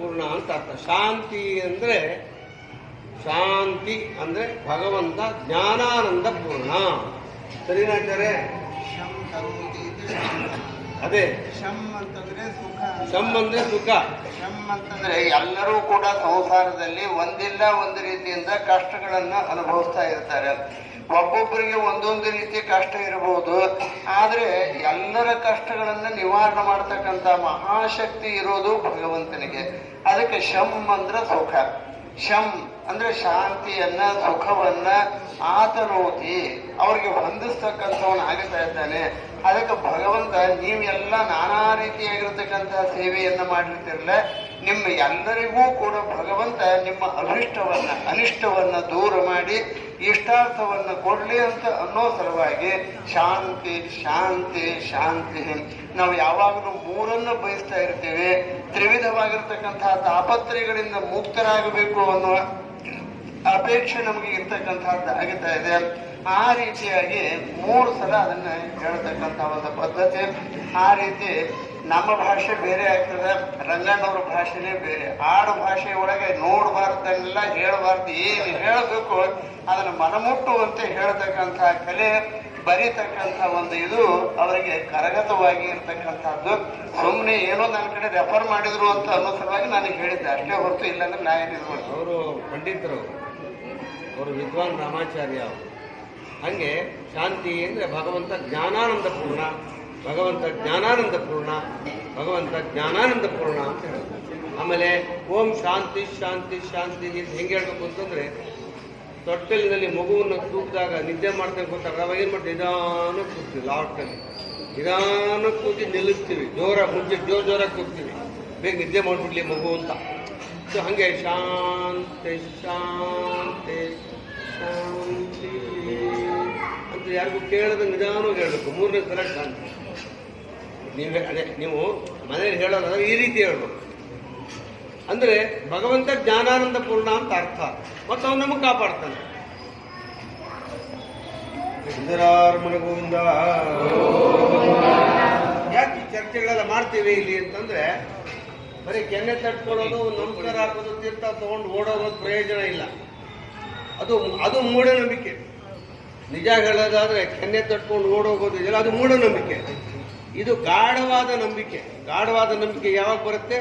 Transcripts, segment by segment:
ಪೂರ್ಣ ಅಂತ ಅರ್ಥ. ಶಾಂತಿ ಅಂದರೆ ಭಗವಂತ ಜ್ಞಾನಾನಂದ ಪೂರ್ಣ. ಸರಿನಾಚಾರ್ಯ? ಅದೇ ಶಂ ಅಂತಂದ್ರೆ ಸುಖ. ಶಂ ಅಂತಂದ್ರೆ ಎಲ್ಲರೂ ಕೂಡ ಸಂಸಾರದಲ್ಲಿ ಒಂದಿಲ್ಲ ಒಂದು ರೀತಿಯಿಂದ ಕಷ್ಟಗಳನ್ನ ಅನುಭವಿಸ್ತಾ ಇರ್ತಾರೆ. ಒಬ್ಬೊಬ್ಬರಿಗೆ ಒಂದೊಂದು ರೀತಿ ಕಷ್ಟ ಇರಬಹುದು. ಆದ್ರೆ ಎಲ್ಲರ ಕಷ್ಟಗಳನ್ನ ನಿವಾರಣೆ ಮಾಡ್ತಕ್ಕಂಥ ಮಹಾಶಕ್ತಿ ಇರೋದು ಭಗವಂತನಿಗೆ. ಅದಕ್ಕೆ ಶಂ ಅಂದ್ರೆ ಸುಖ. ಶಂ ಅಂದ್ರೆ ಶಾಂತಿಯನ್ನ, ಸುಖವನ್ನ ಆತನೋತಿ ಅವ್ರಿಗೆ ಹೊಂದಿಸ್ತಕ್ಕಂಥವನ್ನ ಆಗ್ತಾ ಇದ್ದಾನೆ. ಅದಕ್ಕೆ ಭಗವಂತ ನೀವೆಲ್ಲ ನಾನಾ ರೀತಿಯಾಗಿರ್ತಕ್ಕಂತಹ ಸೇವೆಯನ್ನ ಮಾಡಿರ್ತಿರಲ್ಲ, ನಿಮ್ಮ ಎಲ್ಲರಿಗೂ ಕೂಡ ಭಗವಂತ ನಿಮ್ಮ ಅನಿಷ್ಟವನ್ನ ದೂರ ಮಾಡಿ ಇಷ್ಟಾರ್ಥವನ್ನ ಕೊಡ್ಲಿ ಅಂತ ಅನ್ನೋ ಸಲುವಾಗಿ ಶಾಂತಿ ಶಾಂತಿ ಶಾಂತಿ. ನಾವು ಯಾವಾಗಲೂ ಮೂರನ್ನು ಬಯಸ್ತಾ ಇರ್ತೇವೆ. ತ್ರಿವಿಧವಾಗಿರ್ತಕ್ಕಂತಹ ತಾಪತ್ರಯಗಳಿಂದ ಮುಕ್ತರಾಗಬೇಕು ಅನ್ನೋ ಅಪೇಕ್ಷೆ ನಮಗೆ ಇರ್ತಕ್ಕಂಥದ್ದು ಆಗ್ತಾ ಇದೆ. ಆ ರೀತಿಯಾಗಿ 3 ಸಲ ಅದನ್ನ ಹೇಳ್ತಕ್ಕಂಥ ಒಂದು ಪದ್ಧತಿ. ಆ ರೀತಿ ನಮ್ಮ ಭಾಷೆ ಬೇರೆ ಆಗ್ತದೆ, ರಂಗಣ್ಣವ್ರ ಭಾಷೆನೇ ಬೇರೆ. ಆಡು ಭಾಷೆ ಒಳಗೆ ನೋಡಬಾರ್ದನ್ನೆಲ್ಲ ಹೇಳಬಾರ್ದು, ಏನು ಹೇಳಬೇಕು ಅದನ್ನು ಮನಮುಟ್ಟುವಂತೆ ಹೇಳ್ತಕ್ಕಂಥ ಕಲೆ, ಬರೀತಕ್ಕಂಥ ಒಂದು ಇದು ಅವರಿಗೆ ಕರಗತವಾಗಿ ಇರ್ತಕ್ಕಂಥದ್ದು. ಸುಮ್ಮನೆ ಏನೋ ನನ್ನ ಕಡೆ ರೆಫರ್ ಮಾಡಿದ್ರು ಅಂತ ಅನ್ನೋ ಸಲುವಾಗಿ ನನಗೆ ಹೇಳಿದ್ದೆ ಅಷ್ಟೇ ಹೊರತು ಇಲ್ಲಾಂದ್ರೆ ನಾ ಏನಿರ್ಬೋದು. ಅವರು ಪಂಡಿತರು, ಅವರು ವಿದ್ವಾನ್ ರಾಮಾಚಾರ್ಯ. ಹಂಗೆ ಶಾಂತಿ ಅಂದರೆ ಭಗವಂತ ಜ್ಞಾನಾನಂದ ಪೂರ್ಣ ಅಂತ ಹೇಳೋದು. ಆಮೇಲೆ ಓಂ ಶಾಂತಿ ಶಾಂತಿ ಶಾಂತಿ ಹೆಂಗೆ ಹೇಳ್ಬೇಕು ಅಂತಂದರೆ, ತೊಟ್ಟಲಿನಲ್ಲಿ ಮಗುವನ್ನು ತೂಗಿದಾಗ ನಿದ್ದೆ ಮಾಡ್ತೇವೆ ಗೊತ್ತಾಗ ಅವಾಗ ಏನು ಮಾಡ್ತೀವಿ, ನಿಧಾನ ಕೂಗ್ತೀವಿ. ಲಾಸ್ಟಲ್ಲಿ ನಿಧಾನ ಕೂಗಿ ನಿಲ್ಲಿಸ್ತೀವಿ. ಮುಂಚೆ ಜೋರಾಗಿ ಕೂಗ್ತೀವಿ, ಬೇಗ ನಿದ್ದೆ ಮಾಡಿಬಿಡ್ಲಿ ಮಗು ಅಂತ. ಸೊ ಹಾಗೆ ಶಾಂತಿ ಶಾಂತಿ ಶಾಂತಿ ಅಂತ ಯಾರಿಗೂ ಕೇಳೋದು ನಿಧಾನವಾಗಿ ಹೇಳಬೇಕು. 3ನೇ ಸಲ ಶಾಂತಿ. ನೀವು ಮನೇಲಿ ಹೇಳೋದಾದ್ರೆ ಈ ರೀತಿ ಹೇಳ್ಬೇಕು. ಅಂದರೆ ಭಗವಂತ ಜ್ಞಾನಾನಂದ ಪೂರ್ಣ ಅಂತ ಅರ್ಥ. ಮತ್ತು ಅವನು ನಮಗೆ ಕಾಪಾಡ್ತಾನೆ. ಗೋವಿಂದ. ಯಾಕೆ ಈ ಚರ್ಚೆಗಳೆಲ್ಲ ಮಾಡ್ತೀವಿ ಇಲ್ಲಿ ಅಂತಂದ್ರೆ, ಬರೀ ಕೆನ್ನೆ ತಟ್ಕೊಳ್ಳೋದು, ನಮಸ್ಕಾರ ಹಾಕೋದು, ತೀರ್ಥ ತಗೊಂಡು ಓಡೋಗೋದು ಪ್ರಯೋಜನ ಇಲ್ಲ. ಅದು ಮೂಢನಂಬಿಕೆ. ನಿಜ ಹೇಳೋದಾದ್ರೆ ಕೆನ್ನೆ ತಟ್ಕೊಂಡು ಓಡೋಗೋದು ಇದೆಯಲ್ಲ, ಅದು ಮೂಢನಂಬಿಕೆ. ಇದು ಗಾಢವಾದ ನಂಬಿಕೆ. ಗಾಢವಾದ ನಂಬಿಕೆ ಯಾವಾಗ ಬರುತ್ತೆ?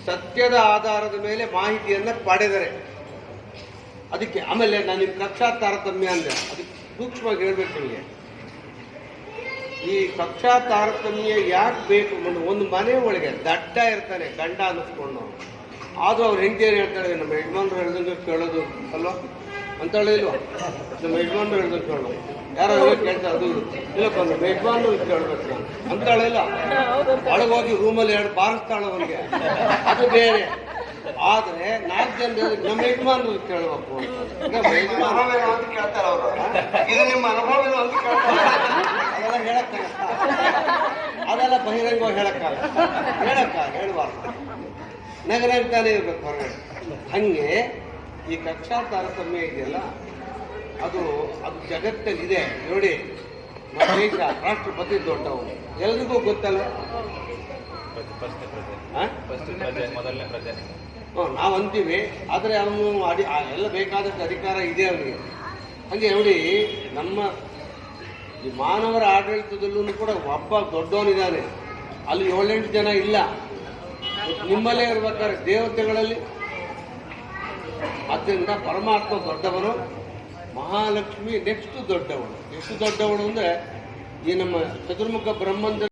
ಸತ್ಯದ ಆಧಾರದ ಮೇಲೆ ಮಾಹಿತಿಯನ್ನು ಪಡೆದರೆ. ಅದಕ್ಕೆ ಆಮೇಲೆ ನಾನು ನಿಮ್ಮ ಕಕ್ಷಾ ತಾರತಮ್ಯ ಅಂದರೆ ಅದಕ್ಕೆ ಸೂಕ್ಷ್ಮವಾಗಿ ಹೇಳ್ಬೇಕು ನಿಮಗೆ. ಈ ಕಕ್ಷಾ ತಾರತಮ್ಯ ಯಾಕೆ ಬೇಕು? ಒಂದು ಮನೆ ಒಳಗೆ ದಡ್ಡ ಇರ್ತಾನೆ, ಗಂಡ ಅನ್ನಿಸ್ಕೊಂಡು, ಆದರೂ ಅವ್ರು ಹೆಂಡತಿ ಏನು ಹೇಳ್ತಾರೆ, ನಮ್ಮ ಯಜಮಾನ್ರು ಹೇಳ್ದಂಗೆ ಕೇಳೋದು ಅಲ್ವಾ ಅಂತ ಹೇಳಿಲ್ವ? ನಮ್ಮ ಯಜಮಾನ್ರು ಹೇಳ್ದಂಗೆ ಕೇಳೋದು. ಯಾರೋ ಕೇಳ್ತಾರೆ, ಅದು ಇಲ್ಲಪ್ಪ ನಮ್ಮ ಯಜಮಾನ್ರು ಕೇಳಬೇಕು ಅಂತ ಹೇಳಿಲ್ಲ. ಒಳಗೋಗಿ ರೂಮಲ್ಲಿ 2 ಬಾರಿಸ್ತಾಳೆ ಅವನಿಗೆ, ಅದು ಬೇರೆ. ಆದರೆ 4 ಜನ ನಮ್ಮ ಯಜಮಾನ್ರು ಕೇಳಬೇಕು ಅಂತ. ಕೇಳ್ತಾರೆ ಅವರು, ಇದು ನಿಮ್ಮ ಅನುಭವ ಅಂತ ಕೇಳ್ತಾರೆ. ಅದೆಲ್ಲ ಹೇಳಕ್ಕಾಗ, ಅದೆಲ್ಲ ಬಹಿರಂಗವಾಗಿ ಹೇಳಕ್ಕಾಗಬಾರ್ದು. ನಗನಗ್ತಾನೆ ಇರ್ಬೇಕು ಹೊರಗಡೆ. ಹಂಗೆ ಈ ಕಕ್ಷಾ ತಾರತಮ್ಯ ಇದೆಯಲ್ಲ, ಅದು ಜಗತ್ತಲ್ಲಿದೆ ನೋಡಿ. ನಮ್ಮ ದೇಶ ರಾಷ್ಟ್ರಪತಿ ದೊಡ್ಡವನು, ಎಲ್ರಿಗೂ ಗೊತ್ತಲ್ಲ. ನಾವು ಅಂತೀವಿ, ಆದರೆ ಅವನು ಎಲ್ಲ ಬೇಕಾದಷ್ಟು ಅಧಿಕಾರ ಇದೆ ಅವನಿಗೆ. ಹಾಗೆ ನೋಡಿ, ನಮ್ಮ ಈ ಮಾನವರ ಆಡಳಿತದಲ್ಲೂ ಕೂಡ ಒಬ್ಬ ದೊಡ್ಡವನಿದ್ದಾನೆ. ಅಲ್ಲಿ 7-8 ಜನ ಇಲ್ಲ. ನಿಮ್ಮಲ್ಲೇ ಇರ್ಬೇಕಾದ್ರೆ ದೇವತೆಗಳಲ್ಲಿ. ಆದ್ದರಿಂದ ಪರಮಾತ್ಮ ದೊಡ್ಡವನು, ಮಹಾಲಕ್ಷ್ಮಿ ನೆಕ್ಸ್ಟ್ ದೊಡ್ಡವಳು. ಎಷ್ಟು ದೊಡ್ಡವಳು ಅಂದರೆ, ಈ ನಮ್ಮ ಚತುರ್ಮುಖ ಬ್ರಹ್ಮಂದ